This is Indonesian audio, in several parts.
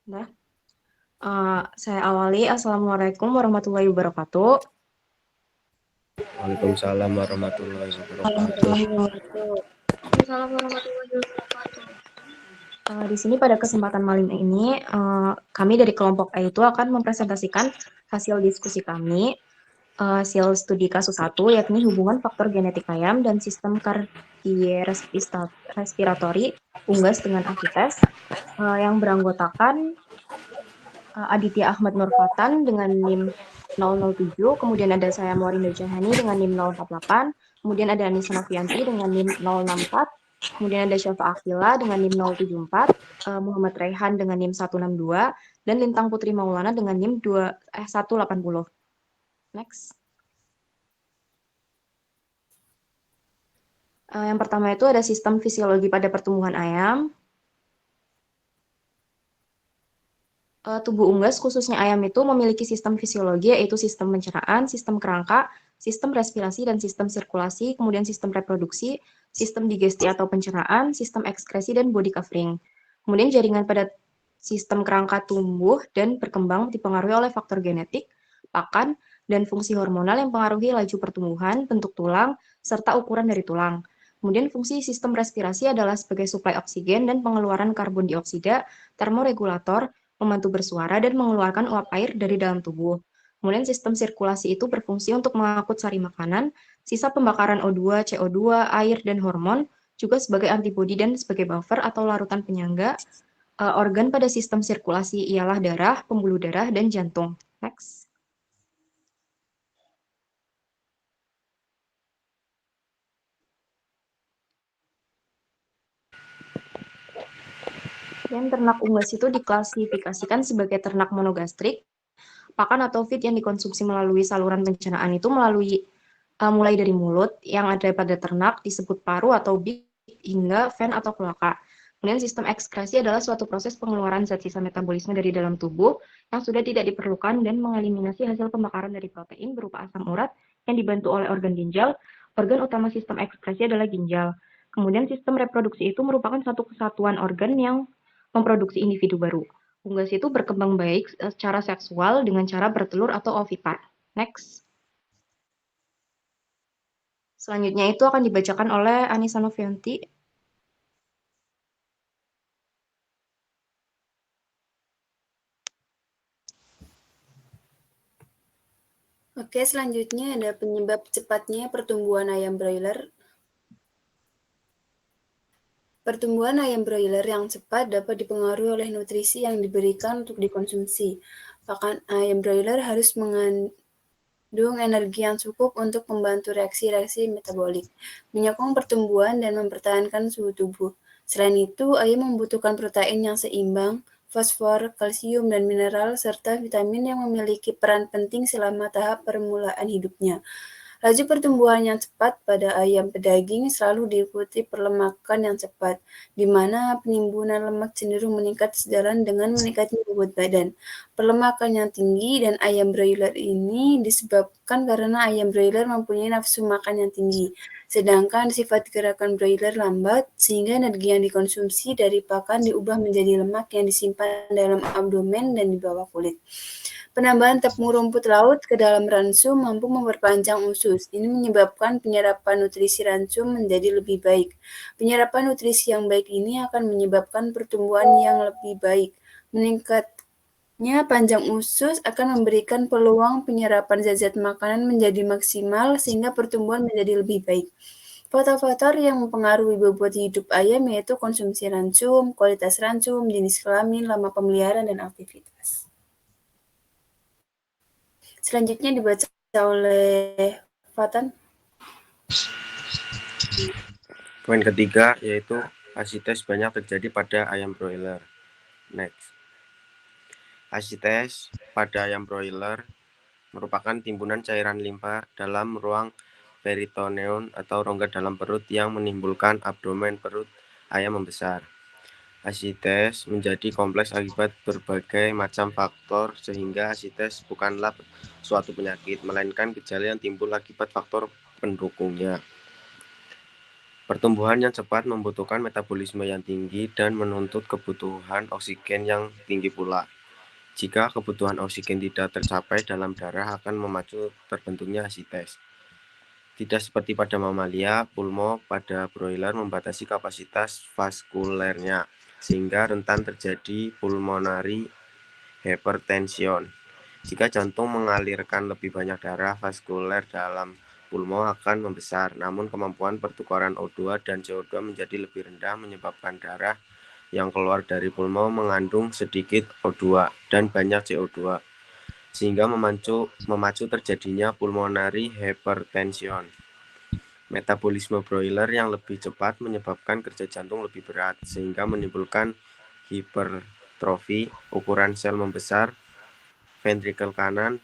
Nah, saya awali. Assalamualaikum warahmatullahi wabarakatuh. Waalaikumsalam warahmatullahi wabarakatuh. Warahmatullahi wabarakatuh. Waalaikumsalam warahmatullahi wabarakatuh. Di sini pada kesempatan malam ini, kami dari kelompok A itu akan mempresentasikan hasil diskusi kami, hasil studi kasus 1, yakni hubungan faktor genetik ayam dan sistem respiratori unggas dengan akites, yang beranggotakan Aditya Ahmad Nurfatan dengan NIM 007, kemudian ada saya Maureen Jahani dengan NIM 048, kemudian ada Anissa Novianti dengan NIM 064, kemudian ada Syafa Akila dengan NIM 074, Muhammad Raihan dengan NIM 162, dan Lintang Putri Maulana dengan NIM 180. Next. Yang pertama itu ada sistem fisiologi pada pertumbuhan ayam. Tubuh unggas, khususnya ayam itu memiliki sistem fisiologi, yaitu sistem pencernaan, sistem kerangka, sistem respirasi, dan sistem sirkulasi, kemudian sistem reproduksi, sistem digesti atau pencernaan, sistem ekskresi, dan body covering. Kemudian jaringan pada sistem kerangka tumbuh dan berkembang dipengaruhi oleh faktor genetik, pakan, dan fungsi hormonal yang mempengaruhi laju pertumbuhan, bentuk tulang, serta ukuran dari tulang. Kemudian fungsi sistem respirasi adalah sebagai suplai oksigen dan pengeluaran karbon dioksida, termoregulator, membantu bersuara, dan mengeluarkan uap air dari dalam tubuh. Kemudian sistem sirkulasi itu berfungsi untuk mengangkut sari makanan, sisa pembakaran O2, CO2, air, dan hormon, juga sebagai antibodi dan sebagai buffer atau larutan penyangga. Organ pada sistem sirkulasi ialah darah, pembuluh darah, dan jantung. Next. Dan ternak unggas itu diklasifikasikan sebagai ternak monogastrik. Pakan atau feed yang dikonsumsi melalui saluran pencernaan itu mulai dari mulut yang ada pada ternak disebut paru atau beak hingga ven atau kloaka. Kemudian sistem ekskresi adalah suatu proses pengeluaran zat sisa metabolisme dari dalam tubuh yang sudah tidak diperlukan dan mengeliminasi hasil pembakaran dari protein berupa asam urat yang dibantu oleh organ ginjal. Organ utama sistem ekskresi adalah ginjal. Kemudian sistem reproduksi itu merupakan satu kesatuan organ yang memproduksi individu baru. Unggas itu berkembang baik secara seksual dengan cara bertelur atau ovipar. Next. Selanjutnya itu akan dibacakan oleh Anissa Novianti. Oke, selanjutnya ada penyebab cepatnya pertumbuhan ayam broiler. Pertumbuhan ayam broiler yang cepat dapat dipengaruhi oleh nutrisi yang diberikan untuk dikonsumsi. Pakan ayam broiler harus mengandung energi yang cukup untuk membantu reaksi-reaksi metabolik, menyokong pertumbuhan, dan mempertahankan suhu tubuh. Selain itu, ayam membutuhkan protein yang seimbang, fosfor, kalsium, dan mineral, serta vitamin yang memiliki peran penting selama tahap permulaan hidupnya. Laju pertumbuhan yang cepat pada ayam pedaging selalu diikuti perlemakan yang cepat, di mana penimbunan lemak cenderung meningkat sejalan dengan meningkatnya bobot badan. Perlemakan yang tinggi dan ayam broiler ini disebabkan karena ayam broiler mempunyai nafsu makan yang tinggi, sedangkan sifat gerakan broiler lambat, sehingga energi yang dikonsumsi dari pakan diubah menjadi lemak yang disimpan dalam abdomen dan di bawah kulit. Penambahan tepung rumput laut ke dalam ransum mampu memperpanjang usus. Ini menyebabkan penyerapan nutrisi ransum menjadi lebih baik. Penyerapan nutrisi yang baik ini akan menyebabkan pertumbuhan yang lebih baik. Meningkatnya panjang usus akan memberikan peluang penyerapan zat-zat makanan menjadi maksimal sehingga pertumbuhan menjadi lebih baik. Faktor-faktor yang mempengaruhi bobot hidup ayam yaitu konsumsi ransum, kualitas ransum, jenis kelamin, lama pemeliharaan, dan aktivitas. Selanjutnya dibaca oleh Fatan. Poin ketiga yaitu asites banyak terjadi pada ayam broiler. Next. Asites pada ayam broiler merupakan timbunan cairan limpa dalam ruang peritoneum atau rongga dalam perut yang menimbulkan abdomen perut ayam membesar. Asites menjadi kompleks akibat berbagai macam faktor sehingga asites bukanlah suatu penyakit, melainkan gejala yang timbul akibat faktor pendukungnya. Pertumbuhan yang cepat membutuhkan metabolisme yang tinggi dan menuntut kebutuhan oksigen yang tinggi pula. Jika kebutuhan oksigen tidak tercapai dalam darah akan memacu terbentuknya asites. Tidak seperti pada mamalia, pulmo pada broiler membatasi kapasitas vaskulernya, sehingga rentan terjadi pulmonary hypertension. Jika jantung mengalirkan lebih banyak darah, vaskuler dalam pulmo akan membesar, namun kemampuan pertukaran O2 dan CO2 menjadi lebih rendah menyebabkan darah yang keluar dari pulmo mengandung sedikit O2 dan banyak CO2, sehingga memacu terjadinya pulmonary hypertension. Metabolisme broiler yang lebih cepat menyebabkan kerja jantung lebih berat, sehingga menimbulkan hipertrofi, ukuran sel membesar, ventrikel kanan,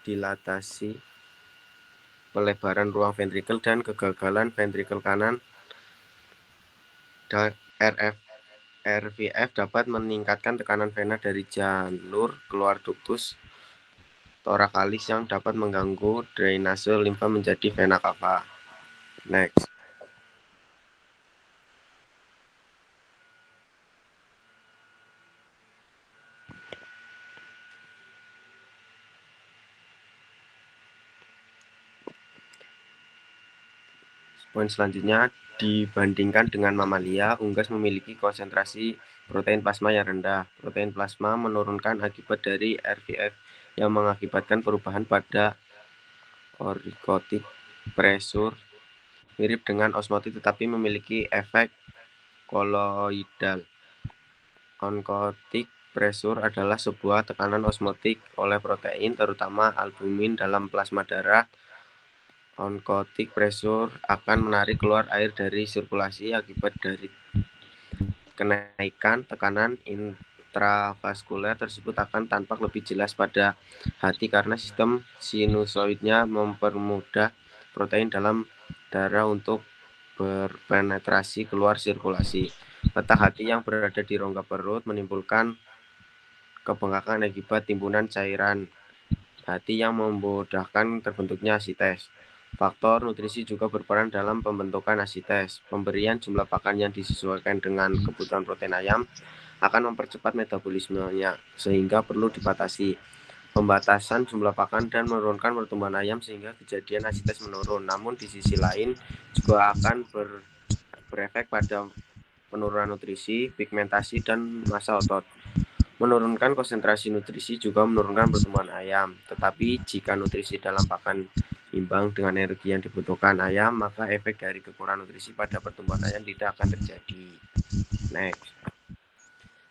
dilatasi, pelebaran ruang ventrikel, dan kegagalan ventrikel kanan. RVF dapat meningkatkan tekanan vena dari jalur keluar ductus thoracalis yang dapat mengganggu drainase limfa menjadi vena cava. Next. Poin selanjutnya, dibandingkan dengan mamalia, unggas memiliki konsentrasi protein plasma yang rendah. Protein plasma menurunkan akibat dari RVF yang mengakibatkan perubahan pada orikotik pressure, mirip dengan osmotik tetapi memiliki efek koloidal. Oncotic pressure adalah sebuah tekanan osmotik oleh protein, terutama albumin dalam plasma darah. Oncotic pressure akan menarik keluar air dari sirkulasi akibat dari kenaikan tekanan intravaskuler tersebut akan tampak lebih jelas pada hati karena sistem sinusoidnya mempermudah protein dalam darah untuk berpenetrasi keluar sirkulasi. Letak hati yang berada di rongga perut menimbulkan kebengkakan akibat timbunan cairan hati yang memudahkan terbentuknya asites. Faktor nutrisi juga berperan dalam pembentukan asites. Pemberian jumlah pakan yang disesuaikan dengan kebutuhan protein ayam akan mempercepat metabolismenya, sehingga perlu dibatasi. Pembatasan jumlah pakan dan menurunkan pertumbuhan ayam sehingga kejadian asites menurun. Namun di sisi lain juga akan berefek pada penurunan nutrisi, pigmentasi, dan massa otot. Menurunkan konsentrasi nutrisi juga menurunkan pertumbuhan ayam. Tetapi jika nutrisi dalam pakan imbang dengan energi yang dibutuhkan ayam, maka efek dari kekurangan nutrisi pada pertumbuhan ayam tidak akan terjadi. Next.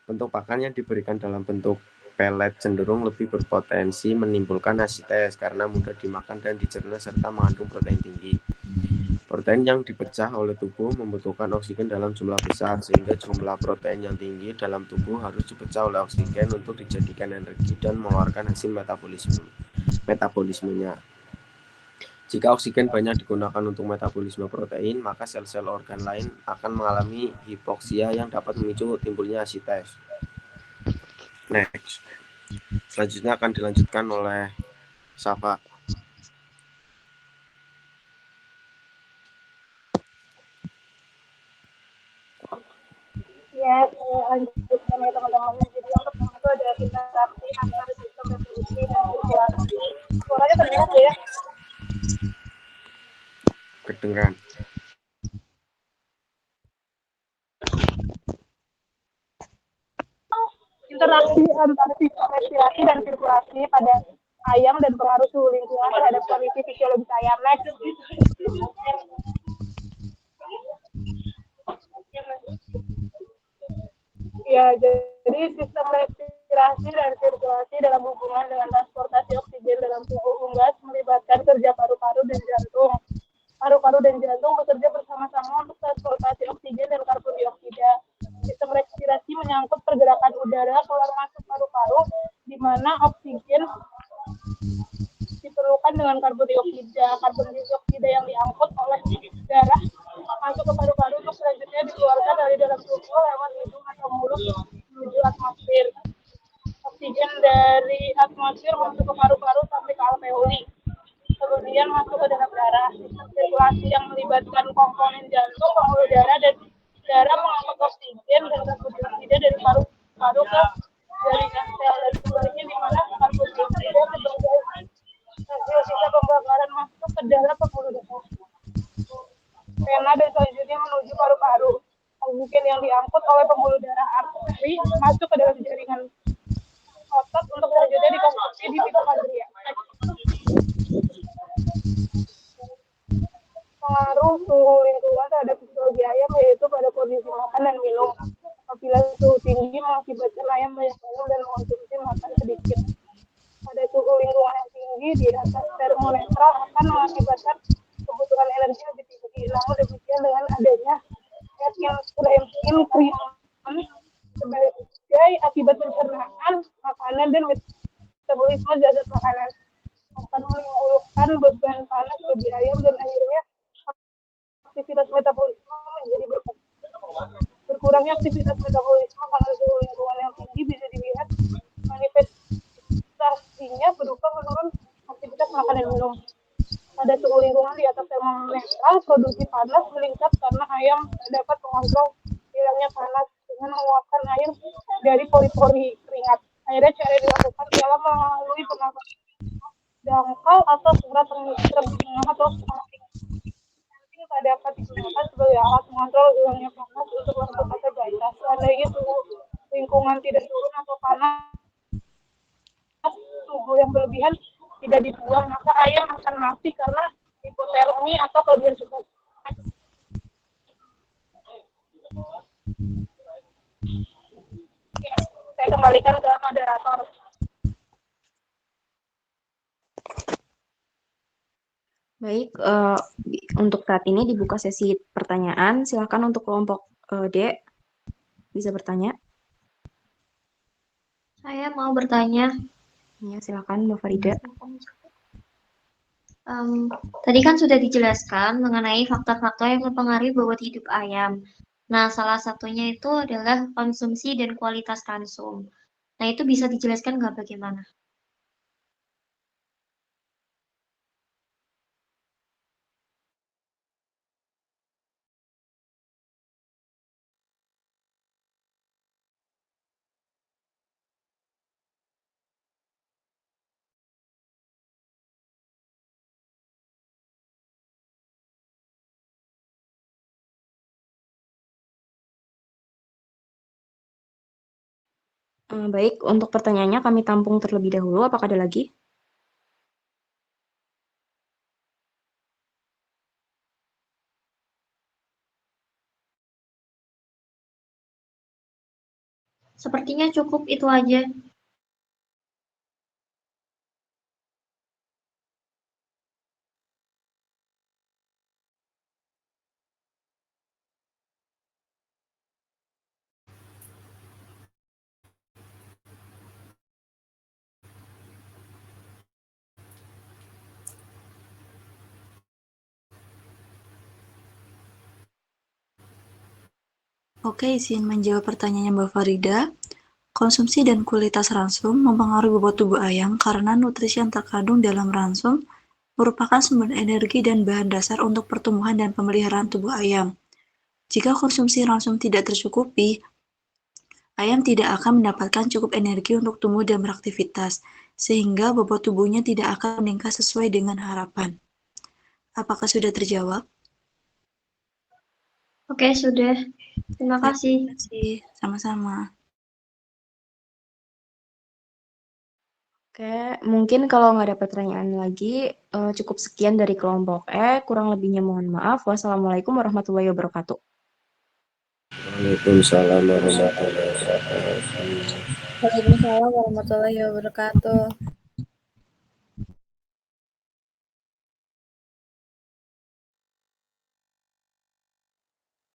Bentuk pakan yang diberikan dalam bentuk pelet cenderung lebih berpotensi menimbulkan asites karena mudah dimakan dan dicerna serta mengandung protein tinggi. Protein yang dipecah oleh tubuh membutuhkan oksigen dalam jumlah besar, sehingga jumlah protein yang tinggi dalam tubuh harus dipecah oleh oksigen untuk dijadikan energi dan mengeluarkan hasil metabolismenya. Jika oksigen banyak digunakan untuk metabolisme protein, maka sel-sel organ lain akan mengalami hipoksia yang dapat memicu timbulnya asites. Next. Selanjutnya akan dilanjutkan oleh Safa. Ya, lanjutkan ya teman-teman. Jadi yang pertama itu ada interaksi antara sistem reproduksi dan sirkulasi. Suaranya terdengar ya? Kedengaran. Interaksi antara sistem respirasi dan sirkulasi pada ayam dan pengaruh suhu lingkungan terhadap kondisi fisiologis ayam. Next. Ya, jadi sistem respirasi dan sirkulasi dalam hubungan dengan transportasi oksigen dalam tubuh unggas melibatkan kerja paru-paru dan jantung. Paru-paru dan jantung bekerja bersama-sama untuk transportasi oksigen dan karbon dioksida. Sistem respirasi menyangkut pergerakan udara keluar masuk paru-paru, di mana oksigen diperlukan dengan karbon dioksida. Karbon dioksida yang diangkut oleh darah masuk ke paru-paru untuk selanjutnya dikeluarkan dari dalam tubuh lewat hidung atau mulut menuju atmosfer. Oksigen dari atmosfer masuk ke paru-paru sampai ke alveoli, kemudian masuk ke dalam darah. Sistem sirkulasi yang melibatkan melibatkan komponen jantung, pembuluh darah, dan darah mengangkut oksigen dan karbon dioksida dari paru-paru ke jaringan sel, dan sebaliknya di mana karbon dioksida sebagai hasil sisa pembakaran masuk ke dalam pembuluh darah, vena, dan selanjutnya menuju paru-paru. Oksigen yang diangkut oleh pembuluh darah arteri masuk ke dalam jaringan otot untuk selanjutnya dikonsumsi di mitokondria. Pengaruh suhu lingkungan terhadap fisiologi ayam yaitu pada kondisi makan dan minum. Apabila suhu tinggi mengakibatkan ayam banyak minum dan mengonsumsi makan sedikit. Pada suhu lingkungan yang tinggi di atas termonetral akan mengakibatkan kebutuhan energi lebih tinggi. Namun demikian dengan adanya increment sebagai akibat pencernaan makanan dan metabolisme zat makanan akan menimbulkan beban panas bagi ayam dan akhirnya aktivitas metabolisme menjadi berkurangnya aktivitas metabolisme karena suhu lingkungan yang tinggi bisa dilihat manifestasinya berupa menurun aktivitas makan dan minum. Pada suhu lingkungan di atas termometral, produksi panas meningkat karena ayam dapat mengontrol hilangnya panas dengan mengeluarkan air dari pori-pori keringat. Akhirnya cara yang dilakukan ialah melalui pernafasan dangkal atau surat terbang atau samping. Samping tak dapat digunakan sebagai alat mengontrol hilangnya panas untuk lembut atau basah. Seandainya suhu lingkungan tidak turun atau panas suhu yang berlebihan tidak dibuang, maka ayam akan mati karena hipotermi atau kelebihan suhu. Saya kembalikan ke moderator. Baik, untuk saat ini dibuka sesi pertanyaan. Silakan untuk kelompok D bisa bertanya. Saya mau bertanya. Ya, silakan Mbak Farida. Tadi kan sudah dijelaskan mengenai faktor-faktor yang mempengaruhi bobot hidup ayam. Nah, salah satunya itu adalah konsumsi dan kualitas ransum. Nah, itu bisa dijelaskan nggak bagaimana? Baik, untuk pertanyaannya kami tampung terlebih dahulu. Apakah ada lagi? Sepertinya cukup itu aja. Oke, izin menjawab pertanyaannya Mbak Farida. Konsumsi dan kualitas ransum mempengaruhi bobot tubuh ayam karena nutrisi yang terkandung dalam ransum merupakan sumber energi dan bahan dasar untuk pertumbuhan dan pemeliharaan tubuh ayam. Jika konsumsi ransum tidak tercukupi, ayam tidak akan mendapatkan cukup energi untuk tumbuh dan beraktivitas, sehingga bobot tubuhnya tidak akan meningkat sesuai dengan harapan. Apakah sudah terjawab? Oke, sudah. Terima kasih. Terima kasih. Sama-sama. Oke, mungkin kalau nggak ada pertanyaan lagi, cukup sekian dari kelompok E. Kurang lebihnya mohon maaf. Wassalamualaikum warahmatullahi wabarakatuh. Waalaikumsalam warahmatullahi wabarakatuh. Waalaikumsalam warahmatullahi wabarakatuh.